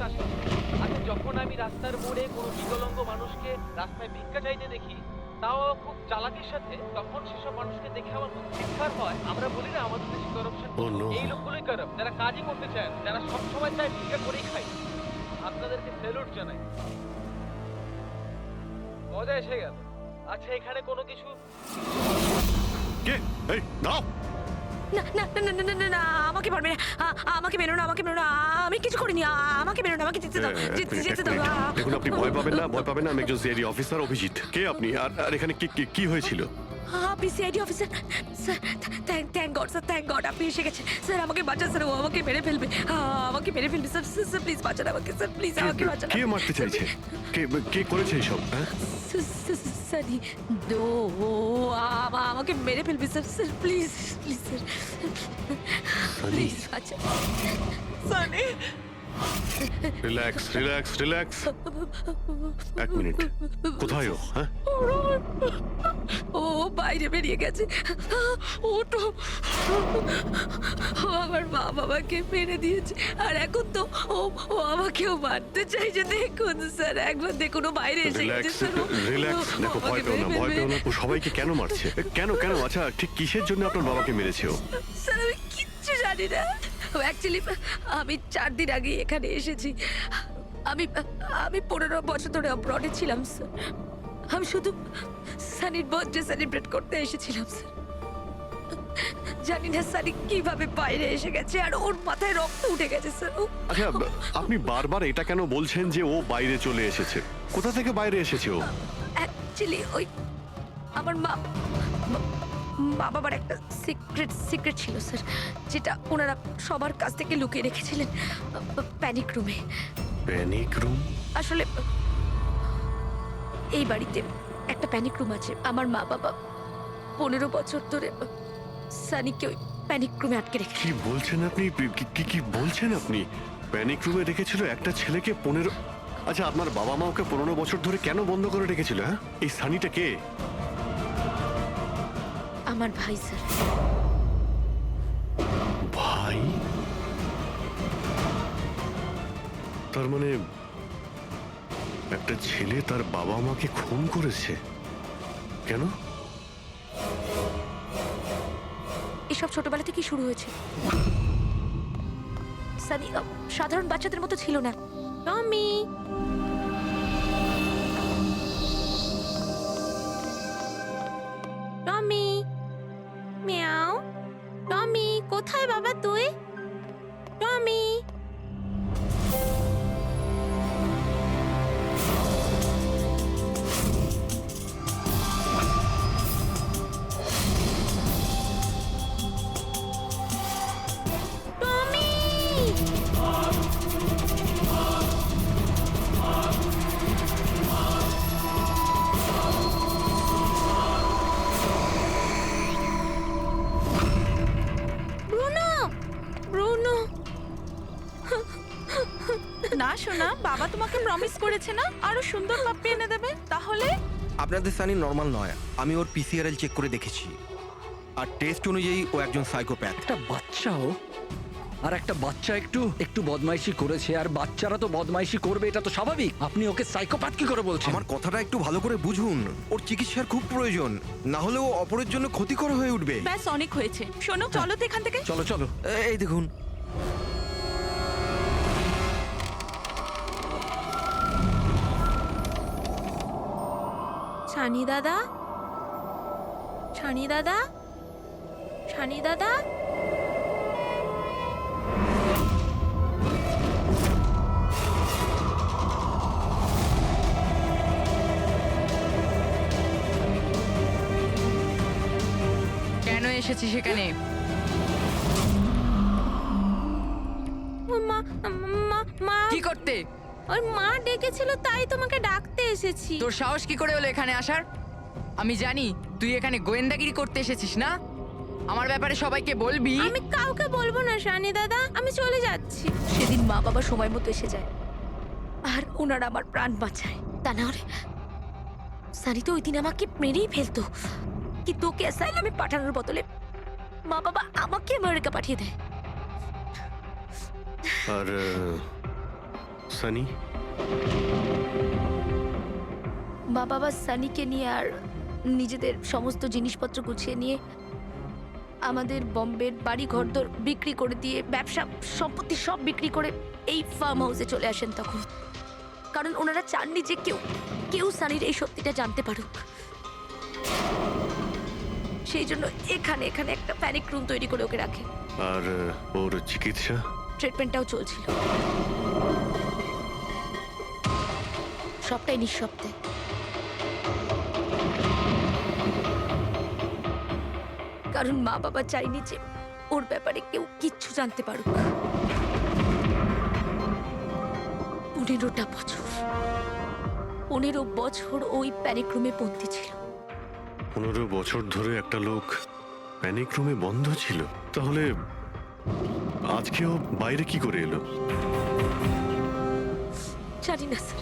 আসে। আচ্ছা, যখন আমি রাস্তার মোড়ে কোনো বিকলাঙ্গ মানুষকে রাস্তায় ভিক্ষা চাইতে দেখি, তাও খুব চালাকির সাথে, তখন সেসব মানুষকে দেখে আমার খুব চিৎকার হয়। আমরা বলি না আমাদের দেশে কারাপশন, Oh no! এই লোকগুলোই কারাপ, যারা কাজই করতে চায় না, যারা সবসময় চায় ভিক্ষা করেই খায়। আপনাদেরকে স্যালুট জানাই, মজা এসে গেল। আচ্ছা, এখানে কোনো কিছু কে? এই দাও! না না না না না না না, আমাকে পারবে না, আমাকে মেরো না, আমাকে মেরো না, আমি কিছু করিনি, আমাকে মেরো না, আমাকে যেতে দাও, যেতে দাও। দেখুন, আপনি ভয় পাবেন না, ভয় পাবেন না। আমি একজন সিআইডি অফিসার, অভিজিৎ। কে আপনি? আর এখানে কি হয়েছিল? আপনি CID officer sir? Thank god sir, thank god আপনি এসে গেছেন। স্যার আমাকে বাঁচান স্যার, ও আমাকে মেরে ফেলবে, আমাকে মেরে ফেলবে স্যার। স্যার প্লিজ বাঁচান আমাকে স্যার, প্লিজ আমাকে বাঁচান। কে মারতে চাইছে? কে করেছে এইসব? হ্যাঁ, সানি, ও আমাকে মেরে ফেলবে sir. Sir please please sir, please বাঁচান। Sunny, relax relax relax. এক মিনিট, কোথায় ও? হ্যাঁ, ও বাইরে বেরিয়ে গেছে। ও তো ও আমার মা বাবাকে মেরে দিয়েছে, আর এখন তো ও আমাকেও মারতে চাইছে। দেখুন স্যার, একবার দেখুন, ও বাইরে এসে গেছে রিল্যাক্স স্যার। রিল্যাক্স। দেখো, ভয় পেও না, ভয় পেও না। ও সবাইকে কেন মারছে? কেন? আচ্ছা, ঠিক কিসের জন্য আপনার বাবাকে মেরেছে ও? স্যার আমি কিচ্ছু জানি না। অ্যাকচুয়ালি আমি 4 দিন আগে এখানে এসেছি। আমি 15 বছর ধরে অব্রডে ছিলাম স্যার। আমি শুধু সানির বার্থডে সেলিব্রেট করতে এসেছিলাম স্যার। জানি না সানি কিভাবে বাইরে এসে গেছে, আর ওর মাথায় রক্ত উঠে গেছে স্যার। আচ্ছা, আপনি বারবার এটা কেন বলছেন যে ও বাইরে চলে এসেছে? কোথা থেকে বাইরে এসেছে ও? অ্যাকচুয়ালি ওই আমার মা বাবার একটা সিক্রেট ছিল স্যার, যেটা ওনারা সবার কাছ থেকে লুকিয়ে রেখেছিলেন প্যানিক রুমে। Panic room? আসলে এই বাড়িতে একটা প্যানিক রুম আছে। আমার মা বাবা 15 বছর ধরে সানিকে ওই প্যানিক রুমে আটকে রেখে। কি বলছেন আপনি? কি বলছেন আপনি? প্যানিক রুমে রেখেছিল একটা ছেলেকে 15? আচ্ছা, আপনার বাবা মা ওকে 15 বছর ধরে কেন বন্ধ করে রেখেছিল? হ্যাঁ, এই সানিটা কে? আমার ভাই স্যার। ভাই? তার মানে একটা ছেলে তার বাবা মাকে খুন করেছে? কেন? এসব ছোটবেলা থেকেই শুরু হয়েছে। সানি সাধারণ বাচ্চাদের মতো ছিল না। টমি, টমি, মিয়াও। টমি কোথায় বাবা তুই? টমি, ব্রুনো, ব্রুনো। না সোনা, বাবা তোমাকে প্রমিস করেছে না আরো সুন্দর পাপ্পি এনে দেবে। তাহলে আপনাদের সানি নর্মাল নয়। আমি ওর পিসিআরএল চেক করে দেখেছি, আর টেস্ট অনুযায়ী ও একজন সাইকোপ্যাথ। একটা বাচ্চাও, আর একটা বাচ্চা একটু বদমাইশি করেছে, আর বাচ্চারা তো বদমাইশি করবে, এটা তো স্বাভাবিক। আপনি ওকে সাইকোপ্যাথ কি করে বলছেন? আমার কথাটা একটু ভালো করে বুঝুন। ওর চিকিৎসার খুব প্রয়োজন, না হলে ও অপরের জন্য ক্ষতিকর হয়ে উঠবে। ব্যাস অনেক হয়েছে। শোনো, চলো তো এখান থেকে। চলো চলো। এই দেখুন, ছানি দাদা, ছানি দাদা, ছানি দাদা। কেন এসেছি সেখানে? মা মা মা কি করতে? ওর মা ডেকেছিল, তাই তোমাকে ডাকতে এসেছি। তোর সাহস কি করে হলো এখানে আসার? আমি জানি তুই এখানে গোয়েন্দাগিরি করতে এসেছিস না। আমার ব্যাপারে সবাইকে বলবি। আমি কাউকে বলবো না শানি দাদা, আমি চলে যাচ্ছি। সেদিন মা বাবা সময় মতো এসে যায়, আর ওনারা আমার প্রাণ বাঁচায়। তা না হলে সানি তো ওই দিন আমাকে মেরেই ফেলতো। কিন্তু ওকে অ্যাসাইলামে পাঠানোর বদলে মা বাবা আমাকে আমেরিকা পাঠিয়ে দেয়। আর সানি? মা বাবা সানিকে নিয়ে আর নিজেদের সমস্ত জিনিসপত্র গুছিয়ে নিয়ে আমাদের বম্বের বাড়ি ঘরদোর বিক্রি করে দিয়ে ব্যবসা সম্পত্তি সব বিক্রি করে এই ফার্ম হাউসে চলে আসেন তখন। কারণ ওনারা চাননি যে কেউ কেউ সানির এই সত্যিটা জানতে পারুক। সেই জন্য এখানে এখানে একটা প্যানিক রুম তৈরি করে ওকে রাখে। আর ওর চিকিৎসা? ট্রিটমেন্টটাও চলছিল, সবটাই নিঃশব্দে। কারণ মা বাবা চাইনি যে ওর ব্যাপারে কেউ কিচ্ছু জানতে পারুক। 15টা বছর 15 বছর ওই প্যানিক রুমে বন্দি ছিল। 15 বছর ধরে একটা লোক প্যানিক রুমে বন্ধ ছিল, তাহলে আজকেও বাইরে কি করে এলো? জানি না স্যার।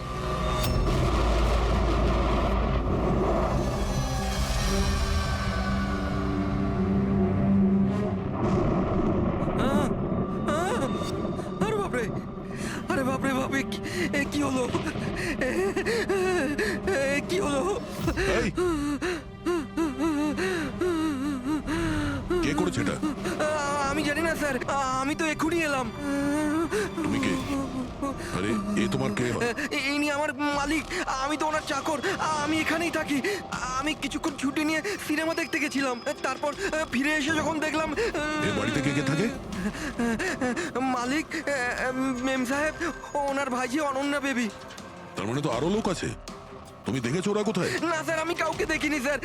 আরে বাপরে, আরে বাপরে বাপরে, কি হলো? কি হলো? এই! কে করেছে এটা? আমি জানি না স্যার, আমি তো এক্ষুনি এলাম। তুমি কে? আরে এ তোমার কে হয়? ইনি আমার মালিক, আমি তো ওনার চাকর। আমি এখানেই থাকি। আমি কিছুক্ষণ ছুটি নিয়ে সিনেমা দেখতে গেছিলাম, তারপর ফিরে এসে যখন দেখলাম এ বাড়িতে কে কে থাকে? মালিক, মেম সাহেব, ওনার ভাইজি অনন্যা বেবি। তার মানে তো আরো লোক আছে। তুমি দেখেছো ওরা কোথায়? না স্যার, আমি কাউকে দেখিনি স্যার।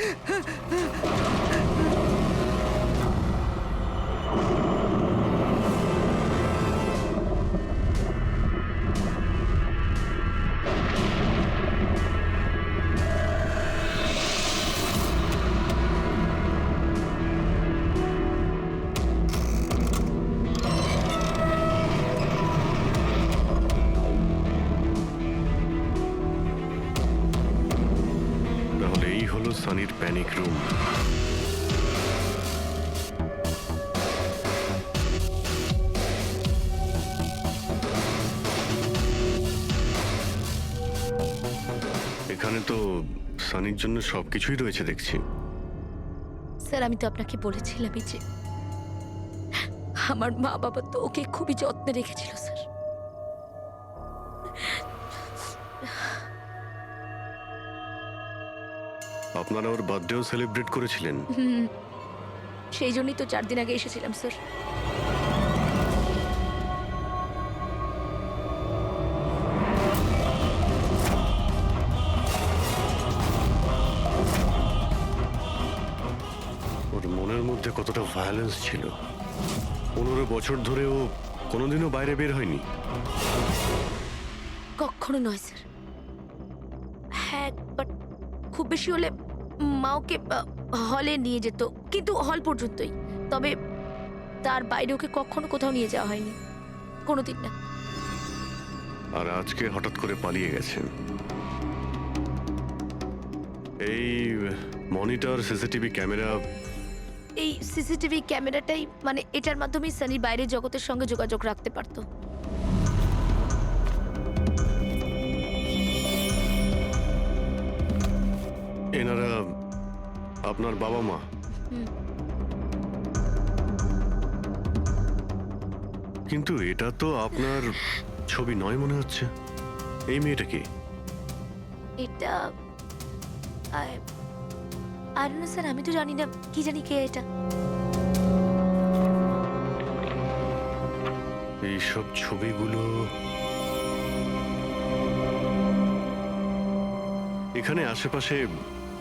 তাহলে এই হলো সানির প্যানিক রুম। এখানে তো সানির জন্য সবকিছুই রয়েছে দেখছি। স্যার, আমি তো আপনাকে বলেছিলামই যে আমার মা বাবা তো ওকে খুবই যত্নে রেখেছিল স্যার। আপনারা ওর বার্থডেও সেলিব্রেট করেছিলেন? সেই জন্যই তো 4 দিন আগে এসেছিলাম স্যার। ওর মনের মধ্যে কতটা ভায়োলেন্স ছিল। 15 বছর ধরে ও কোনোদিনও বাইরে বের হয়নি। কখনো নয় স্যার। হ্যাঁ, বাট খুব বেশি হলে মা ওকে হলে নিয়ে যেত, কিন্তু হল পর্যন্তই। তবে তার বাইরে ওকে কখনো কোথাও নিয়ে যাওয়া হয়নি, কোনোদিন না। আর আজকে হঠাৎ করে পালিয়ে গেছেন। এই মনিটর, সিসিটিভি ক্যামেরা, এই সিসিটিভি ক্যামেরাটাই মানে এটার মাধ্যমেই সানি বাইরের জগতের সঙ্গে যোগাযোগ রাখতে পারতো। এনারা আপনার বাবা মা? কিন্তু এটা তো আপনার ছবি নয় মনে হচ্ছে। এই মেয়েটা কি? এটা আর না স্যার, আমি তো জানি না, কি জানি কে এটা। এইসব ছবিগুলো এখানে আশেপাশে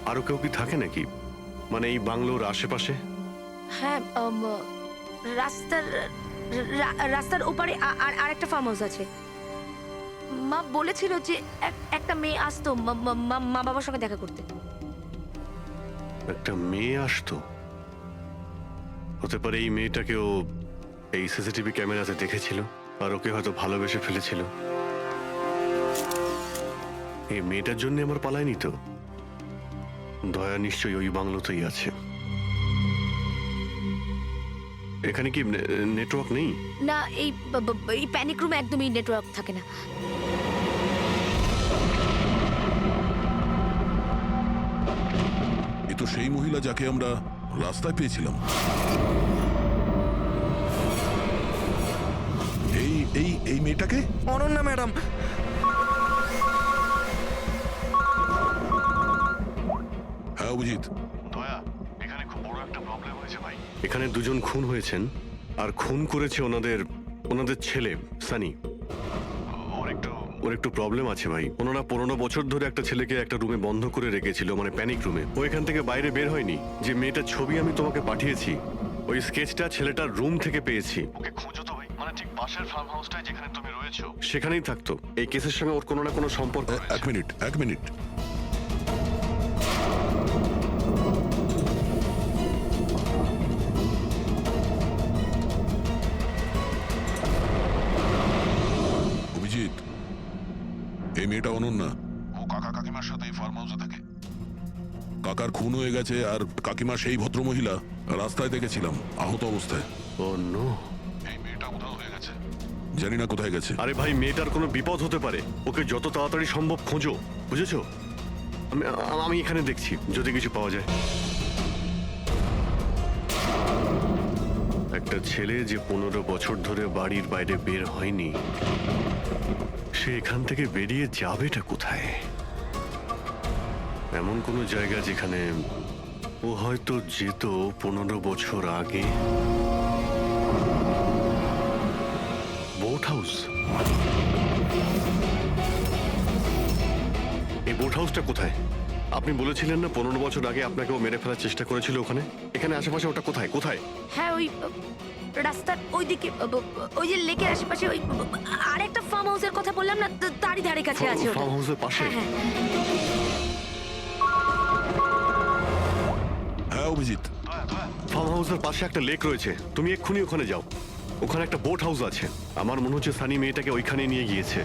আরো কেউ কি থাকে নাকি? মানে এই বাংলোর আশেপাশে? হ্যাঁ, রাস্তার ওপারে আর একটা ফার্ম হাউস আছে। মা বলেছিল যে একটা মেয়ে আসতো মা বাবার সঙ্গে দেখা করতে। একটা মেয়ে আসতো? হতে পারে এই মেয়েটাকেও এই সিসিটিভি ক্যামেরাতে দেখেছিল আর ওকে হয়তো ভালোবেসে ফেলেছিল। এই মেয়েটার জন্য আমার পালায়নি তো। দয়া নিশ্চয়ই ওই বাংলোতেই আছে। এখানে কি নেটওয়ার্ক নেই? না, এই প্যানিক রুমে একদমই নেটওয়ার্ক থাকে না। তো সেই মহিলা যাকে আমরা রাস্তায় পেয়েছিলাম। এই এই এই মেয়েটাকে? অনন্যা ম্যাডাম। হ্যাঁ অভিজিৎ। দয়া, এখানে খুব বড় একটা প্রবলেম হয়েছে ভাই। এখানে দুজন খুন হয়েছেন, আর খুন করেছে ওনাদের ছেলে সানি। ওর একটু প্রবলেম আছে ভাই। ওনারা 15 বছর ধরে একটা ছেলেকে একটা রুমে বন্ধ করে রেখেছিল, মানে প্যানিক রুমে। ও এখান থেকে বাইরে বের হয়নি। যে মেয়েটার ছবি আমি তোমাকে পাঠিয়েছি, ওই স্কেচটা ছেলেটার রুম থেকে পেয়েছি। ওকে খুঁজো তো ভাই, মানে ঠিক পাশের ফার্ম হাউসটায় যেখানে তুমি রয়েছো সেখানেই থাকতো। এই কেসের সঙ্গে ওর কোনো না কোনো সম্পর্ক রয়েছে। এক মিনিট। অভিজিৎ, এই মেয়েটা অনন্যা। ও কাকা কাকিমার সাথে এই ফার্ম হাউসে থাকে। কাকার খুন হয়ে গেছে, আর কাকিমা সেই ভদ্রমহিলা রাস্তায় দেখেছিলাম আহত অবস্থায়। ও নো। এই মেয়েটা উধাও হয়ে গেছে, জানি না কোথায় গেছে। আরে ভাই, মেয়েটার কোনো বিপদ হতে পারে। ওকে যত তাড়াতাড়ি সম্ভব খোঁজো, বুঝেছো? আমি এখানে দেখছি যদি কিছু পাওয়া যায়। একটা ছেলে যে 15 বছর ধরে বাড়ির বাইরে বের হয়নি, সে এখান থেকে বেরিয়ে যাবেটা কোথায়? এমন কোনো জায়গা যেখানে ও হয়তো যেত 15 বছর আগে। Boat house. এই বোট হাউসটা কোথায়? আপনি বলেছিলেন না 15 বছর আগে আপনাকে ও মেরে ফেলার চেষ্টা করেছিল ওখানে? এখানে আশেপাশে ওটা কোথায় কোথায়? হ্যাঁ, ওই রাস্তার ওইদিকে, ওই যে লেকের আশেপাশে, ওই আরেকটা ফার্ম হাউসের কথা বললাম না, তারই ধারে কাছে আছে ওটা। ফার্ম হাউসের পাশে? হ্যাঁ, হ্যাঁ। হ্যাঁ অভিজিৎ, ফার্ম হাউসের পাশে একটা লেক রয়েছে, তুমি এক্ষুনি ওখানে যাও। ওখানে একটা বোট হাউস আছে। আমার মনে হচ্ছে সানি মেয়েটাকে ওইখানে নিয়ে গিয়েছে।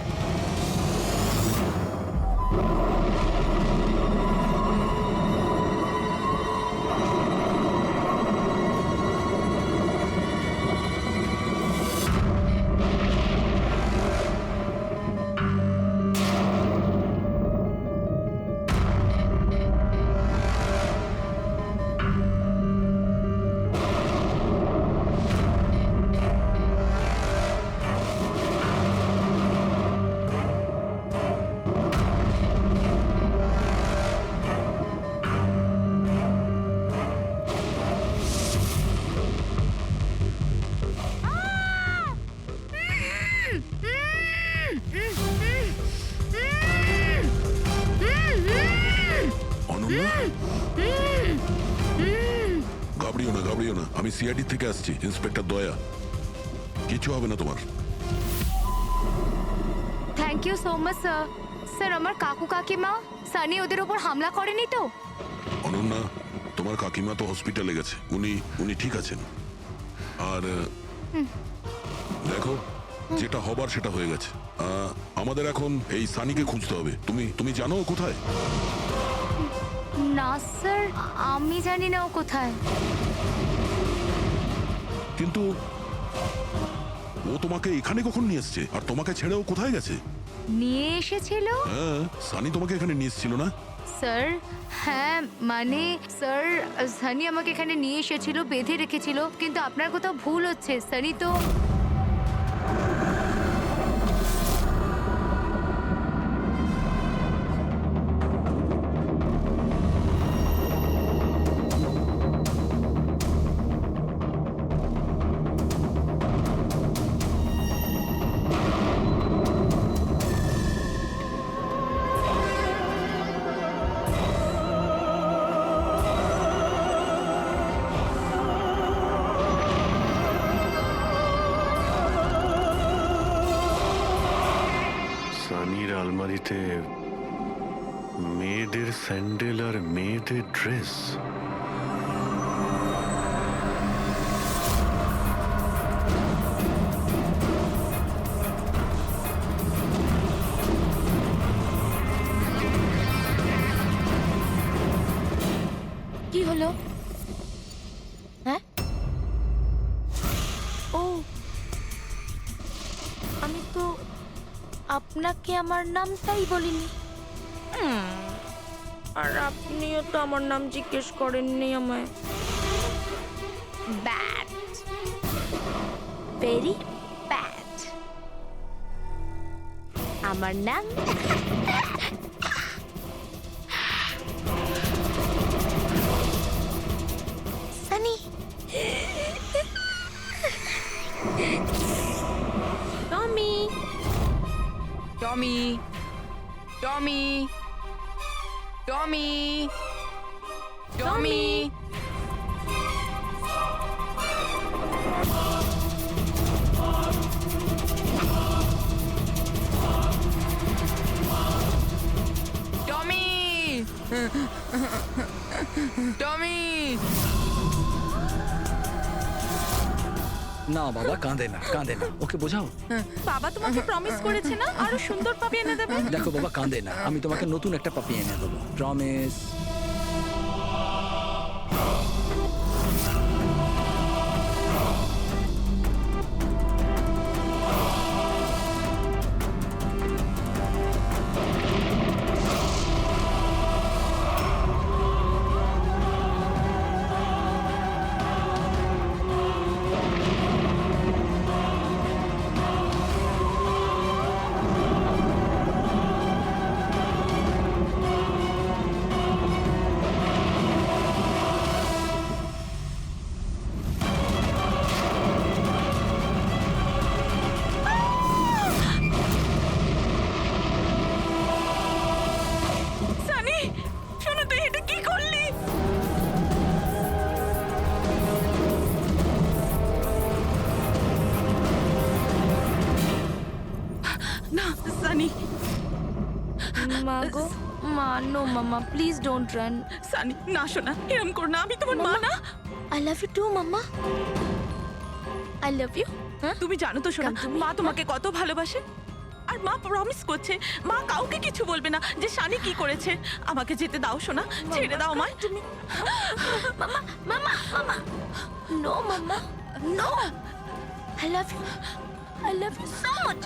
অনন্যা? ঘাবড়িও না, আমি সিআইডি থেকে আসছি, ইন্সপেক্টর দয়া। কিছু হবে না তোমার। Thank you so much sir. Sir, আমার কাকু কাকিমা সানি ওদের উপর হামলা করেনি তো? অনন্যা, তোমার কাকিমা তো হসপিটালে গেছে, উনি ঠিক আছেন। আর দেখো, যেটা হবার সেটা হয়ে গেছে। আমাদের এখন এই সানিকে খুঁজতে হবে। তুমি জানো ও কোথায়? না স্যার, আমি জানি না ও কোথায়। কিন্তু ও তোমাকে এখানে কখন নিয়ে এসছে, আর তোমাকে ছেড়ে ও কোথায় গেছে? নিয়ে এসেছিল? হ্যাঁ, সানি তোমাকে এখানে নিয়ে এসেছিল না? স্যার, হ্যাঁ মানে স্যার, সানি আমাকে এখানে নিয়ে এসেছিল, বেঁধে রেখেছিল। কিন্তু আপনার কোথাও ভুল হচ্ছে। সানি তো সানির আলমারিতে মেয়েদের স্যান্ডেল আর মেয়েদের ড্রেস। কি হলো? হ্যাঁ? ও, আমি তো আপনাকে আমার নামটাই বলিনি। আর আপনিও তো আমার নাম জিজ্ঞেস করেননি আমায়। Bad, very bad. আমার নাম সানি। টমি, টমি, টমি, টমি, টমি। টমি, টমি। না বাবা, কাঁদে না, কাঁদে না, ওকে বোঝাও। বাবা তোমাকে প্রমিস করেছে না আরো সুন্দর পাপি এনে দেবে? দেখো বাবা, কাঁদে না, আমি তোমাকে নতুন একটা পাপি এনে দেবো, প্রমিস। সানি, শোনো, তুই এটা কি করলি? না সানি, মা গো, মা, নো মামা, প্লিজ ডোন্ট রান। সানি না, শোনা, এরম কর না, আমি তোমার মা না। I love you too mamma, I love you. হ্যাঁ, তুমি জানো তো শোনা, তুমি- মা তোমাকে কত ভালোবাসে। আর মা প্রমিস করছে মা কাউকে কিছু বলবে না যে শানি কি করেছে। আমাকে যেতে দাও শোনা, ছেড়ে দাও আমায়। তুমি মামা, মামা, মামা, no mamma, no, I love you so much.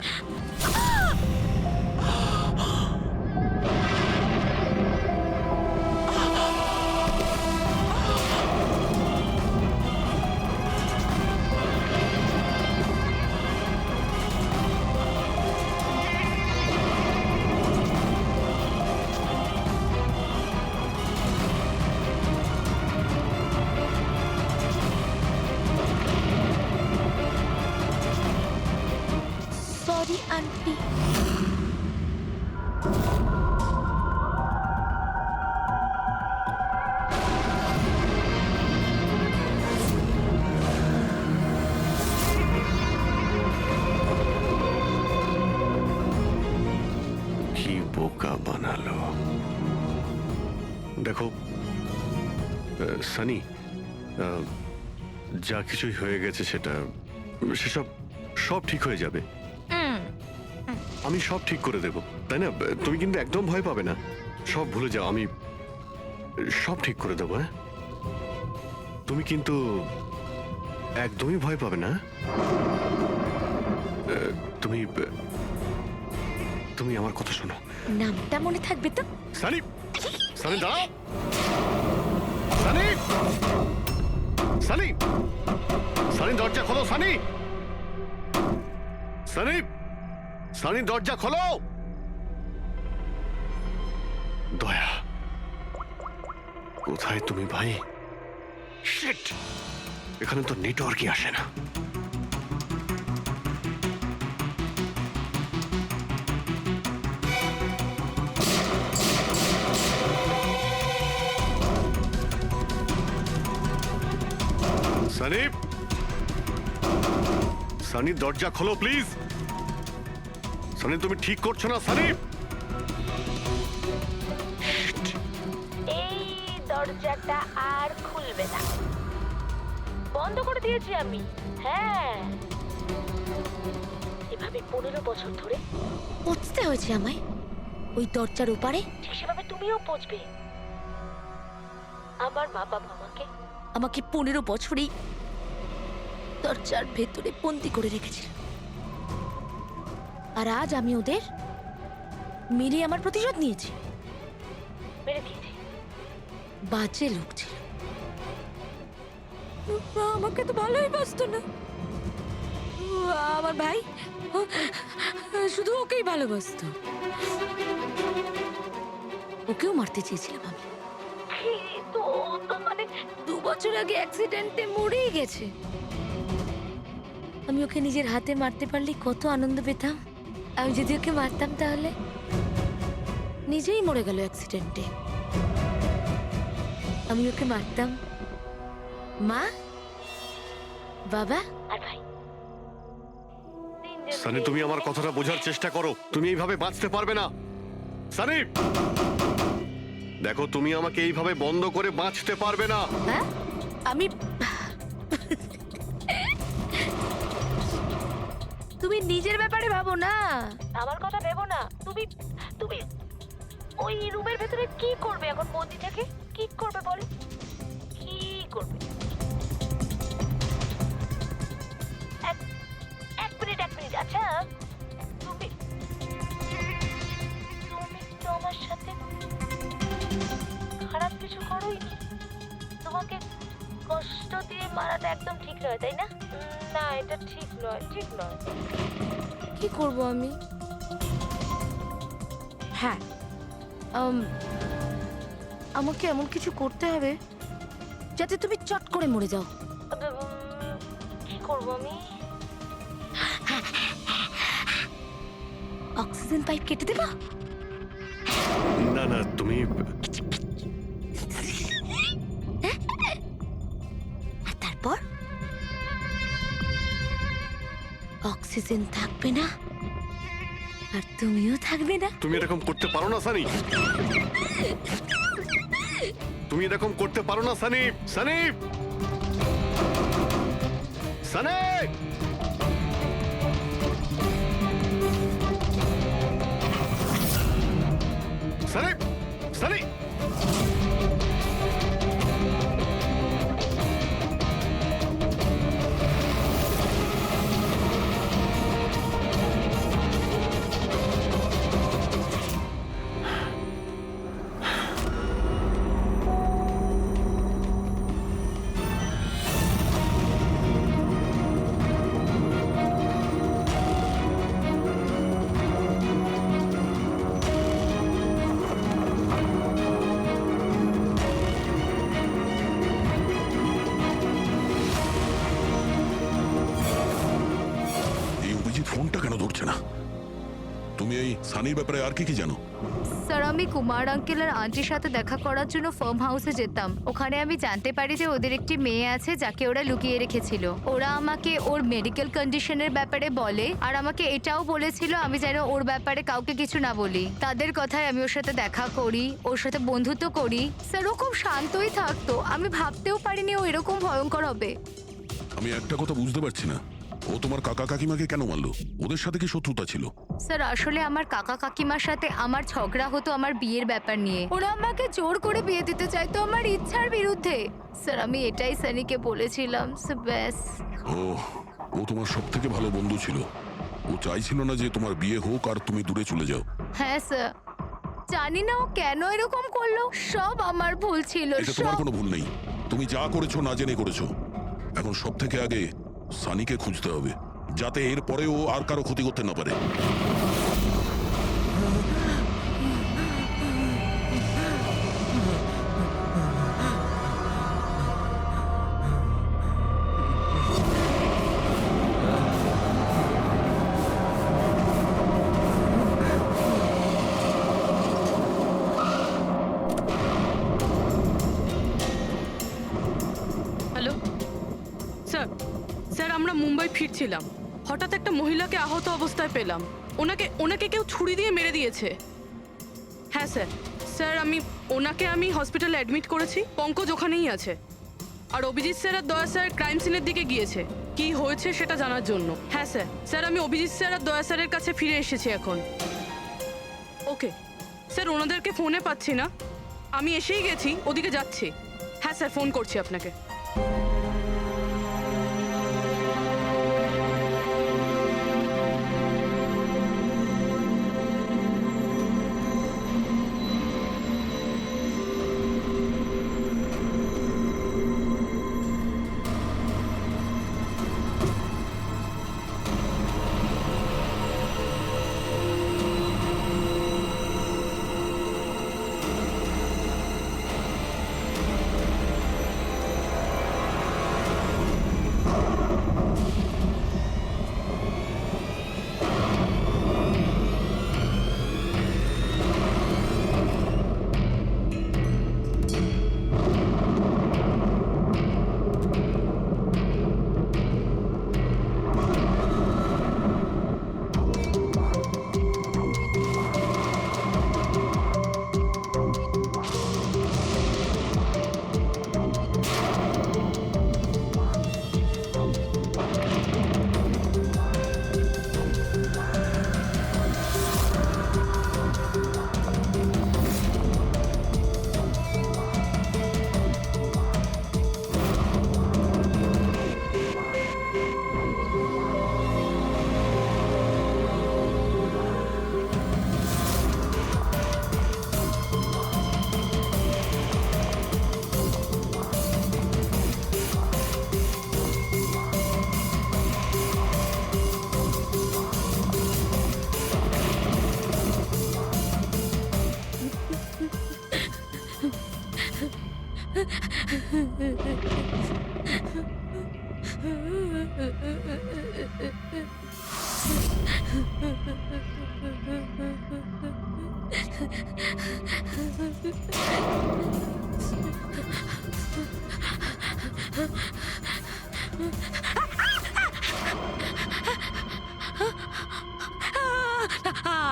Sorry aunty. কি বোকা বানালো। দেখো সানি, যা কিছুই হয়ে গেছে সেসব সব ঠিক হয়ে যাবে। আমি সব ঠিক করে দেব, তাই না? তুমি কিন্তু একদম ভয় পাবে না, সব ভুলে যাও, আমি সব ঠিক করে দেবো। হ্যাঁ, তুমি কিন্তু একদমই ভয় পাবে না। তুমি তুমি আমার কথা শোনো। নামটা মনে থাকবে তো? সানি, সানি দাঁড়াও। সানি, সানি, সানি দরজা খোলো। সানি, সানি, সানি দরজা খোলো। দয়া, কোথায় তুমি ভাই? শিট, এখানে তো নেটওয়ার্কই আসে না। সানি, সানি দরজা খোলো প্লিজ। সানি, তুমি ঠিক করছো না সানি। এই দরজাটা আর খুলবে না, বন্ধ করে দিয়েছি আমি। হ্যাঁ, এভাবে 15 বছর ধরে পচতে হয়েছে আমায় ওই দরজার ওপারে, ঠিক সেভাবে তুমিও পচবে। আমার মা বাবা আমাকে 15 বছরই দরজার ভেতরে বন্দি করে রেখেছিল, আর আজ আমি ওদের মেরে আমার প্রতিশোধ নিয়েছি, মেরে দিয়েছি। বাজে লোক ছিল। আমাকে তো ভালোই বাসতো না। আমার ভাই শুধু ওকেই ভালোবাসতো। ওকেও মারতে চেয়েছিলাম আমি, কিন্তু ও তো মানে 2 বছর আগে অ্যাক্সিডেন্টে মরেই গেছে। আমি ওকে নিজের হাতে মারতে পারলে কত আনন্দ পেতাম। আমি যদি ওকে মারতাম তাহলে নিজেই মরে গেল অ্যাক্সিডেন্টে। আমি ওকে মারতাম, মা, বাবা আর ভাই। সানি, তুমি আমার কথাটা বোঝার চেষ্টা করো। তুমি এইভাবে বাঁচতে পারবে না সানি। দেখো, তুমি আমাকে এইভাবে বন্ধ করে বাঁচতে পারবে না। হ্যাঁ, আমি তুমি নিজের ব্যাপারে ভাবো না, আমার কথা ভেবো না। তুমি তুমি ওই রুমের ভেতরে কি করবে এখন বন্দি থেকে? কি করবে বলো, কি করবে? এক মিনিট। আচ্ছা, তুমি তো আমার সাথে খারাপ কিছু করোই। তোমাকে কষ্ট দিয়ে মারাটা একদম ঠিক নয়, তাই না? না, এটা ঠিক নয়। কি করব আমি? হ্যাঁ, আমাকে এমন কিছু করতে হবে যাতে তুমি চট করে মরে যাও। কি করব আমি? অক্সিজেন পাইপ কেটে দেবো? না না, তুমি আর তারপর অক্সিজেন থাকবে না, আর তুমিও থাকবে না। তুমি এরকম করতে পারো না সানি। তুমি এরকম করতে পারো না সানি। সানি, সানি, সানি, সানি। এই অভিজিৎ ফোনটা কেন ধরছে না? তুমি এই সানির ব্যাপারে আর কি কি জানো? স্যার, আমি কুমার আঙ্কেল আর আন্টির সাথে দেখা করার জন্য ফার্ম হাউসে যেতাম। ওখানে আমি জানতে পারি যে ওদের একটি মেয়ে আছে যাকে ওরা লুকিয়ে রেখেছিল। ওরা আমাকে ওর মেডিকেল কন্ডিশনের ব্যাপারে বলে, আর আমাকে এটাও বলেছিল আমি যেন ওর ব্যাপারে কাউকে কিছু না বলি। তাদের কথায় আমি ওর সাথে দেখা করি, ওর সাথে বন্ধুত্ব করি। স্যার, ও খুব শান্তই থাকতো। আমি ভাবতেও পারিনি ও এরকম ভয়ঙ্কর হবে। আমি একটা কথা বুঝতে পারছি না, ও তোমার কাকা কাকিমাকে কেন মারলো? ওদের সাথে কি শত্রুতা ছিল? স্যার, আসলে আমার কাকা কাকিমার সাথে আমার ঝগড়া হতো আমার বিয়ের ব্যাপার নিয়ে। ওরা আমাকে জোর করে বিয়ে দিতে চাইতো আমার ইচ্ছার বিরুদ্ধে। স্যার, আমি এটাই সানিকে বলেছিলাম। ব্যাস। ও তোমার সব থেকে ভালো বন্ধু ছিল। ও চাইছিল না যে তোমার বিয়ে হোক আর তুমি দূরে চলে যাও। হ্যাঁ স্যার, জানি না ও কেন এরকম করলো। সব আমার ভুল ছিল। এটা তোমার কোনো ভুল নেই। তুমি যা করেছো না জেনে করেছো। এখন সব থেকে আগে সানিকে খুঁজতে হবে, যাতে এর পরে ও আর কারো ক্ষতি করতে না পারে। হ্যালো স্যার, আমরা মুম্বাই ফিরছিলাম। হঠাৎ একটা মহিলাকে আহত অবস্থায় পেলাম। ওনাকে কেউ ছুরি দিয়ে মেরে দিয়েছে। হ্যাঁ স্যার, আমি হসপিটালে অ্যাডমিট করেছি। পঙ্কজ ওখানেই আছে। আর অভিজিৎ স্যার আর দয়া স্যার ক্রাইম সিনের দিকে গিয়েছে কি হয়েছে সেটা জানার জন্য। হ্যাঁ স্যার, আমি অভিজিৎ স্যার আর দয়া স্যারের কাছে ফিরে এসেছি এখন। ওকে স্যার, ওনাদেরকে ফোনে পাচ্ছি না। আমি এসেই গেছি, ওদিকে যাচ্ছি। হ্যাঁ স্যার, ফোন করছি আপনাকে।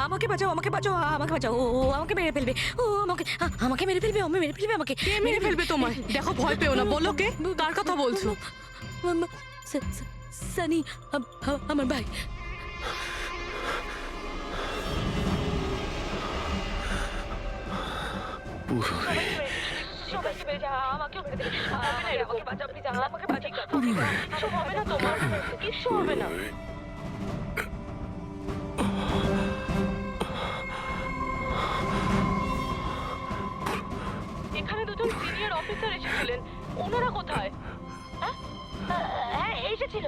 আমাকে বাঁচাও, আমাকে বাঁচাও, আমাকে বাঁচাও। ও আমাকে মেরে ফেলবে, ও আমাকে মেরে ফেলবে, ও মেরে ফেলবে আমাকে। কে মেরে ফেলবে তোমায়? দেখো, ভয় পেও না, বলো কে, কার কথা বলছো? সানি, আমার ভাই। এখানে দুজন সিনিয়র অফিসার এসেছিলেন, ওনারা কোথায়? হ্যাঁ, এসেছিল।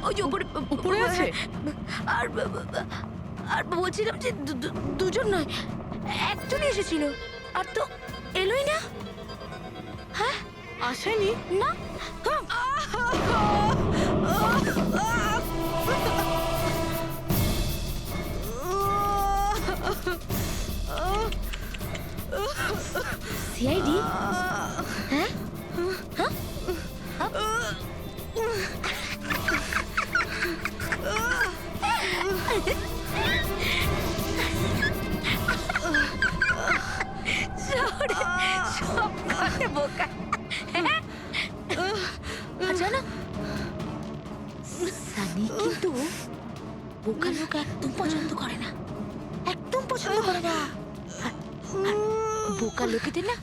ওই যে উপরে আছে? আর আর বলছিলাম যে দুজন নয়, একজনই এসেছিল, আর তো এলোই না। হ্যাঁ, আসেনি? না। সিআইডি? হ্যাঁ? সব কথা বোকা। জানো, সানি কিন্তু বোকা লোক একদম পছন্দ করে না, একদম পছন্দ করে না। আর বোকা লোকেদের না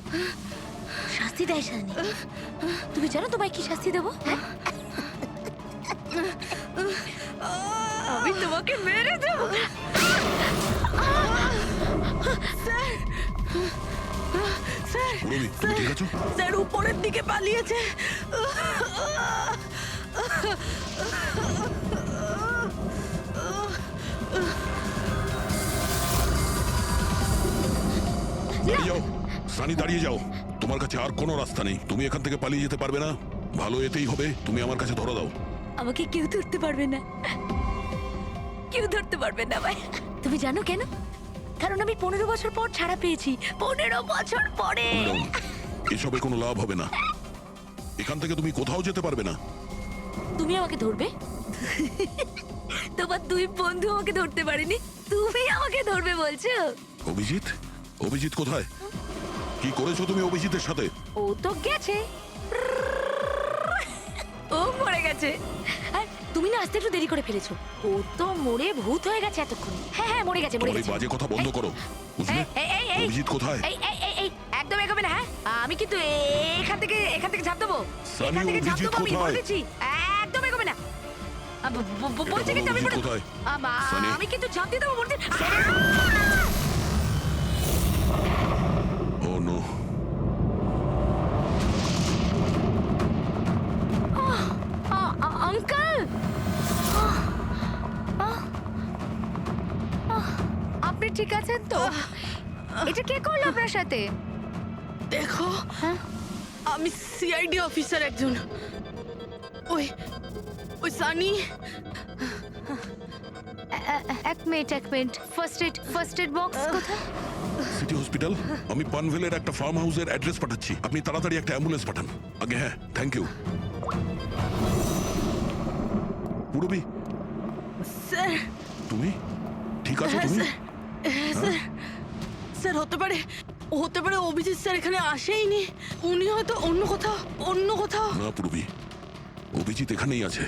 শাস্তি দেয় সানি। তুমি জানো তোমায় কি শাস্তি দেবো? আমি তোমাকে মেরে দেবো। পুরবি, তুমি ঠিক আছো? স্যার উপরের দিকে পালিয়েছে। দাঁড়িয়ে যাও সানি, দাঁড়িয়ে যাও। তোমার কাছে আর কোনো রাস্তা নেই, তুমি এখান থেকে পালিয়ে যেতে পারবে না। ভালো এতেই হবে, তুমি আমার কাছে ধরা দাও। আমাকে কেউ ধরতে পারবে না, কেউ ধরতে পারবে না ভাই। তুমি জানো কেন? কারণ আমি 15 বছর পর ছাড়া পেয়েছি। 15 বছর পরে। এসবে কোনো লাভ হবে না, এখান থেকে তুমি কোথাও যেতে পারবে না। তুমি আমাকে ধরবে? তোমার দুই বন্ধু আমাকে ধরতে পারেনি, তুমি আমাকে ধরবে বলছো? অভিজিৎ? অভিজিৎ কোথায়? কি করেছো তুমি অভিজিতের সাথে? ও তো গেছে, ও মরে গেছে। আর তুমি না আসতে একটু দেরি করে ফেলেছো। ও তো মরে ভূত হয়ে গেছে এতক্ষণ। হ্যাঁ হ্যাঁ, মরে গেছে, মরে তোমার এই গেছে। বাজে কথা বন্ধ করো, বুঝলে? অভিজিৎ কোথায়? এই একদম এগোবে না। হ্যাঁ, আমি কিন্তু এখান থেকে ঝাঁপ দেবো। সানি, এখান থেকে ঝাঁপ অভিজিৎ দেবো, আমি কোথায়? বলেছি। একদম এগোবে না। বলছি কিন্তু আমি অভিজিৎ কোথায়? সানি? আমি কিন্তু ঝাঁপ দিয়ে দেবো বলতে। ও নো। আঙ্কেল, আপনি ঠিক আছেন তো? এটা কে করলো আপনার সাথে? দেখো, হ্যাঁ? আমি সিআইডি অফিসার একজন। ওই ওই সানি। এক মিনিট, ফার্স্ট এড বক্স কোথায়? City hospital. আমি পানভেলের একটা ফার্ম হাউসের অ্যাড্রেস পাঠাচ্ছি, আপনি তাড়াতাড়ি একটা অ্যাম্বুলেন্স পাঠান আগে। হ্যাঁ, থ্যাংক ইউ। পুরবি, স্যার, তুমি ঠিক আছো? হ্যাঁ, তুমি? স্যার, স্যার হতে পারে অভিজিৎ স্যার এখানে আসেইনি। উনি হয়তো অন্য কোথাও। না পুরবি, অভিজিৎ এখানেই আছে।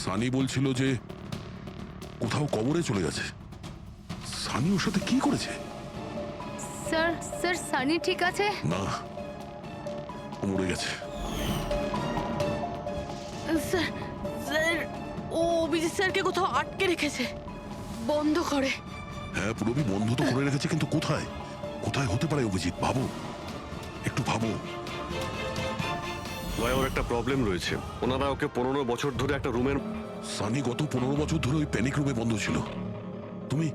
সানি বলছিল যে কোথাও কবরে চলে গেছে। সানি ওর সাথে কি করেছে? স্যার সানি ঠিক আছে? না, ও মরে গেছে। স্যার ও অভিজিৎ স্যারকে কোথাও আটকে রেখেছে, বন্ধ করে। হ্যাঁ পুরবি, বন্ধ তো করে রেখেছে, কিন্তু কোথায়? কোথায় হতে পারে অভিজিৎ? ভাবো, একটু ভাবো। ভাই, ওর একটা প্রবলেম রয়েছে। ওনারা ওকে 15 বছর ধরে একটা রুমের সানি গত 15 বছর ধরে ওই প্যানিক রুমে বন্ধ ছিল। তুমি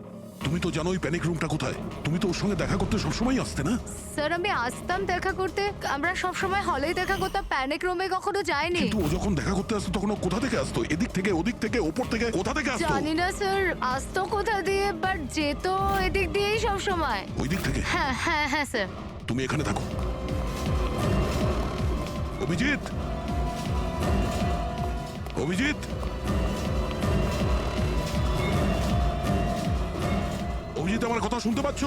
তুমি তো জানো ওই প্যানিক রুমটা কোথায়। তুমি তো ওর সঙ্গে দেখা করতে সবসময় আসতে না? স্যার আমি আসতাম দেখা করতে, আমরা সব সময় হলেই দেখা করতাম, প্যানিক রুমে কখনো যাইনি। কিন্তু ও যখন দেখা করতে আসতো তখন ও কোথা থেকে আসতো? এদিক থেকে, ওদিক থেকে, ওপর থেকে, কোথা থেকে আসতো? জানি না স্যার আসতো কোথা দিয়ে, বাট যেত এদিক দিয়েই সব সময়। ওই দিক থেকে? হ্যাঁ হ্যাঁ হ্যাঁ স্যার। তুমি এখানে থাকো। অভিজিৎ, অভিজিৎ, অভিজিৎ, আমার কথা শুনতে পাচ্ছ?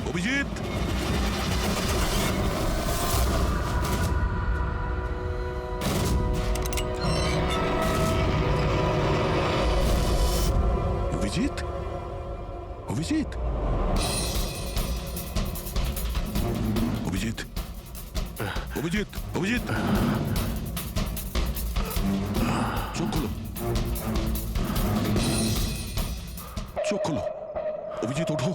অভিজিৎ, অভিজিৎ, অভিজিৎ, অভিজিৎ, অভিজিৎ, অভিজিৎ, চোখ খোলো, চোখ খোলো, অভিজিৎ ওঠো।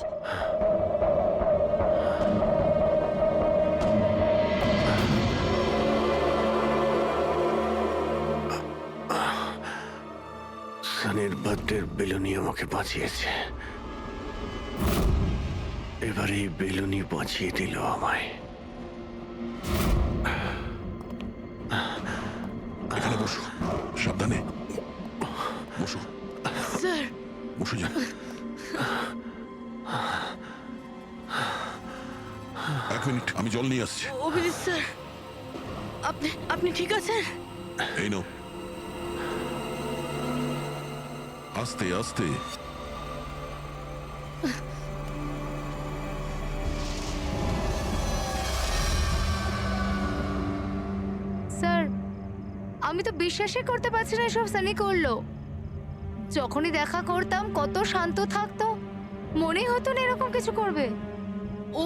সানির বার্থডের বেলুনি আমাকে বাঁচিয়েছে, এবার এই বেলুনি বাঁচিয়ে দিল আমায়। এখানে বসো, সাবধানে বসো, স্যার বসে যাও। এক মিনিট, আমি জল নিয়ে আসছি। অভিজিৎ স্যার, আপনি আপনি ঠিক আছেন? এই নাও, আস্তে আস্তে। স্যার আমি তো বিশ্বাসই করতে পারছি না এসব সানি করলো। যখনই দেখা করতাম কত শান্ত থাকতো, মনেই হতো না এরকম কিছু করবে। ও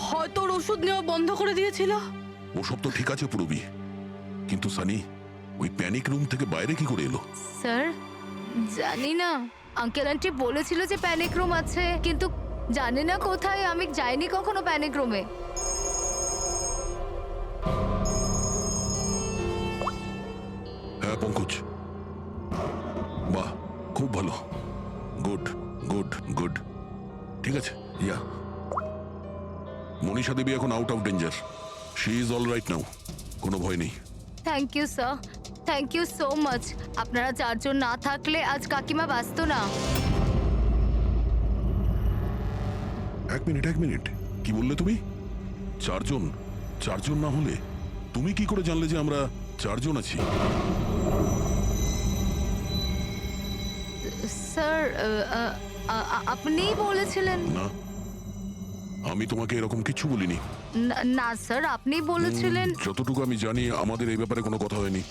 হয়তো ওর ওষুধ নেওয়া বন্ধ করে দিয়েছিল। ওসব তো ঠিক আছে পুরবি, কিন্তু সানি ওই প্যানিক রুম থেকে বাইরে কি করে এলো? স্যার জানি না, আঙ্কেল আন্টি বলেছিল যে প্যানিক রুম আছে, কিন্তু জানি না কোথায়, আমি যাইনি কখনো প্যানিক রুমে। হ্যাঁ পঙ্কজ, বাহ, খুব ভালো, গুড গুড গুড, ঠিক আছে। ইয়া, মনীষা দেবী এখন out of danger, she is all right now, কোনো ভয় নেই। Thank you sir, thank you so much. আপনারা চারজন না থাকলে আজ কাকিমা বাঁচতো না। এক মিনিট, এক মিনিট, কি বললে তুমি? চারজন? চারজন না হলে তুমি কি করে জানলে যে আমরা চারজন আছি? স্যার আপনিই বলেছিলেন। না, আমি তোমাকে এরকম কিছু বলিনি। না স্যার আপনি বলেছিলেন। যতটুকু আমি জানি আমাদের এই ব্যাপারে কোনো কথা হয়নি।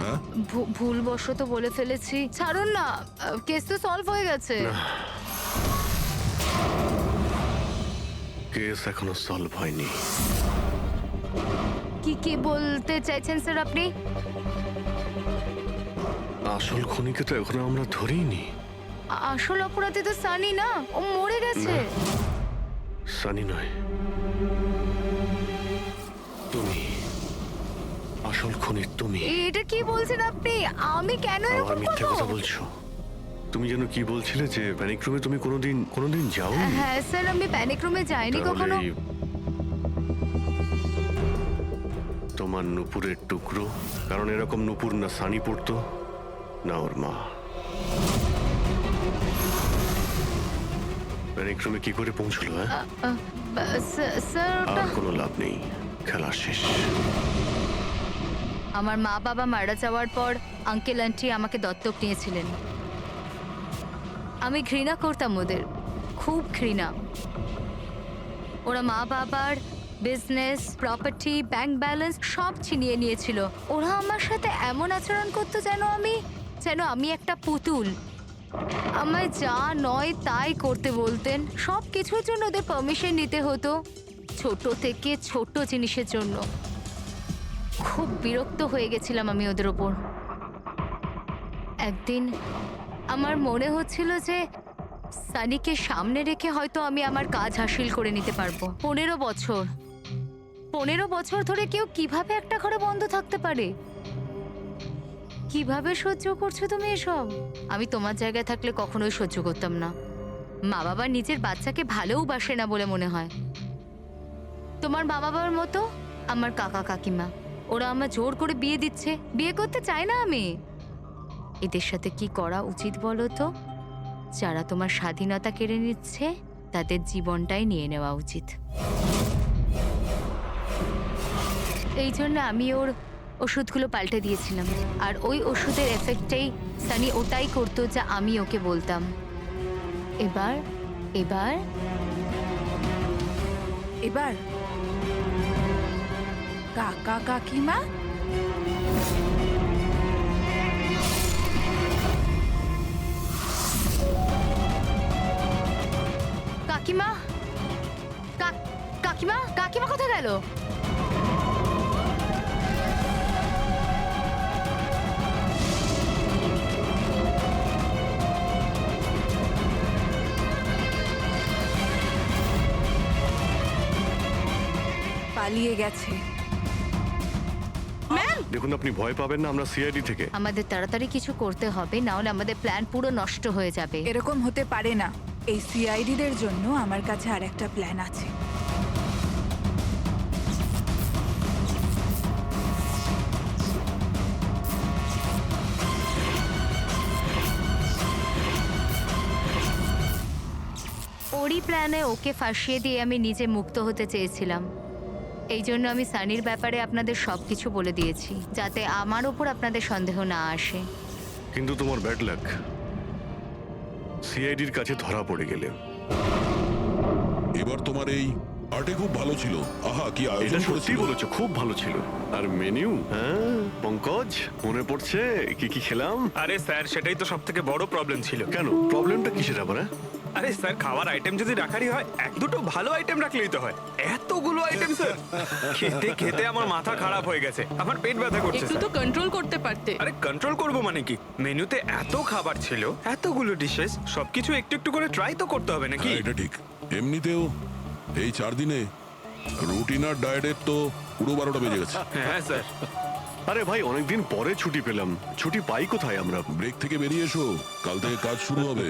হ্যাঁ, ভুলবশত বলে ফেলেছি, ছাড়ুন না, কেস তো সলভ হয়ে গেছে। কেস এখনো সলভ হয়নি। কি বলতে চাইছেন স্যার আপনি? আসল খুনিকে তো এখনো আমরা ধরিনি। আসল অপরাধী তো সানি না, ও মরে গেছে। সানি নয়, তুমি আসল খুনি। তুমি এটা কি বলছেন আপনি? আমি কেন আবার এরকম মিথ্যে করব? কথা বলছো। তুমি যেন কি বলছিলে যে প্যানিক রুমে তুমি কোনোদিন যাও? হ্যাঁ স্যার, আমি প্যানিক রুমে যাইনি কখনো। তোমার নুপুরের টুকরো, কারণ এরকম নুপুর না সানি পড়তো না ওর মা। প্যানিক রুমে কি করে পৌঁছলো? হ্যাঁ, স্যার ওটা আর কোনো লাভ নেই, খেলা শেষ। আমার মা বাবা মারা যাওয়ার পর আঙ্কেল আন্টি আমাকে দত্তক নিয়েছিলেন। আমি ঘৃণা করতাম ওদের, খুব ঘৃণা। ওরা মা বাবার বিজনেস, প্রপার্টি, ব্যাংক ব্যালেন্স সব ছিনিয়ে নিয়েছিল। ওরা আমার সাথে এমন আচরণ করতো যেন আমি একটা পুতুল। আমায় যা নয় তাই করতে বলতেন। সব কিছুর জন্য ওদের পারমিশন নিতে হতো, ছোট থেকে ছোট জিনিসের জন্য। খুব বিরক্ত হয়ে গেছিলাম আমি ওদের ওপর। একদিন আমার মনে হচ্ছিল যে সানিকে সামনে রেখে হয়তো আমি আমার কাজ হাসিল করে নিতে পারবো। 15 বছর 15 বছর ধরে কেউ কিভাবে একটা ঘরে বন্ধ থাকতে পারে? কিভাবে সহ্য করছো তুমি এসব? আমি তোমার জায়গায় থাকলে কখনোই সহ্য করতাম না। মা বাবা নিজের বাচ্চাকে ভালোবাসে না বলে মনে হয়। তোমার মা বাবার মতো আমার কাকা কাকিমা, ওরা আমার জোর করে বিয়ে দিচ্ছে। বিয়ে করতে চাই না আমি। এদের সাথে কি করা উচিত বলো তো? যারা তোমার স্বাধীনতা কেড়ে নিচ্ছে তাদের জীবনটাই নিয়ে নেওয়া উচিত। এই জন্য আমি ওর ওষুধগুলো পাল্টে দিয়েছিলাম, আর ওই ওষুধের এফেক্টেই সানি ওটাই করতো যা আমি ওকে বলতাম। এবার এবার এবার কাকা কাকিমা কাকিমা কাকিমা কাকিমা কোথায় গেল? পালিয়ে গেছে। দেখুন, আপনি ভয় পাবেন না, আমরা সিআইডি থেকে। আমাদের তাড়াতাড়ি কিছু করতে হবে, না হলে আমাদের প্ল্যান পুরো নষ্ট হয়ে যাবে। এরকম হতে পারে না। এই সিআইডিদের জন্য আমার কাছে আর একটা প্ল্যান আছে। ওরই প্ল্যানে ওকে ফাঁসিয়ে দিয়ে আমি নিজে মুক্ত হতে চেয়েছিলাম। এই জন্য আমি সানির ব্যাপারে আপনাদের সবকিছু বলে দিয়েছি, যাতে আমার উপর আপনাদের সন্দেহ না আসে। কিন্তু তোমার ব্যাড লাক, সিআইডির কাছে ধরা পড়ে গেলে। এবার তোমার এই পার্টি খুব ভালো ছিল। আহা, কি এটা আয়োজন সত্যি করেছিল। বলেছো, খুব ভালো ছিল। আর মেনু, হ্যাঁ পঙ্কজ, মনে পড়ছে কি কি খেলাম? আরে স্যার, সেটাই তো সব থেকে বড় প্রবলেম ছিল। কেন, প্রবলেমটা কিসের আবার? হ্যাঁ? আরে স্যার, খাওয়ার আইটেম যদি রাখারই হয়, এক দুটো ভালো আইটেম রাখলেই তো হয়। এতগুলো আইটেম স্যার, খেতে খেতে আমার মাথা খারাপ হয়ে গেছে, আমার পেট ব্যথা করছে একটু তো স্যার। কন্ট্রোল করতে পারতে। আরে কন্ট্রোল করব মানে কি? মেনুতে এত খাবার ছিল, এতগুলো ডিশেস, সবকিছু একটু একটু করে ট্রাই তো করতে হবে নাকি? হ্যাঁ, এটা ঠিক। এমনিতেও এই 4 দিনে রুটিন আর ডায়েটের তো পুরো 12টা বেজে গেছে। হ্যাঁ স্যার। আরে ভাই, অনেকদিন পরে ছুটি পেলাম। ছুটি পাই কোথায় আমরা? ব্রেক থেকে বেরিয়ে এসো, কাল থেকে কাজ শুরু হবে।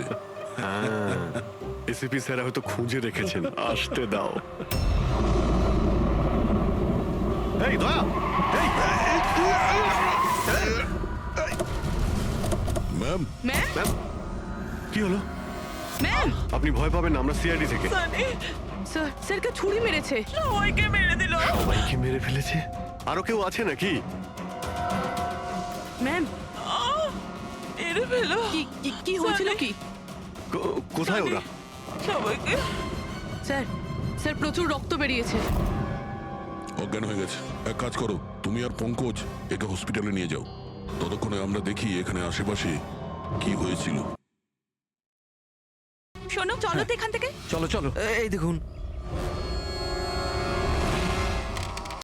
এসিপি স্যার হয়তো খুঁজে রেখেছেন, আসতে দাও। এই দয়া, ম্যাম, ম্যাম কি হলো? ম্যাম, আপনি ভয় পাবেন না, আমরা সিআইডি থেকে। স্যার স্যারকে ছুরি মেরেছে। সবাইকে মেরে দিল। সবাইকে মেরে ফেলেছে? আরো কেউ আছে নাকি? ম্যাম, মেরে ফেলো। কি কি কি হয়েছিল কি? কোথায় ওরা? সবাইকে। স্যার স্যার প্রচুর রক্ত বেরিয়েছে। অজ্ঞান হয়ে গেছে। এক কাজ করো, তুমি আর পঙ্কজ একে হসপিটালে নিয়ে যাও। ততক্ষণে আমরা দেখি এখানে আশেপাশে কি হয়েছিল। শোনো, চলো তো এখান থেকে। চলো চলো। এই দেখুন,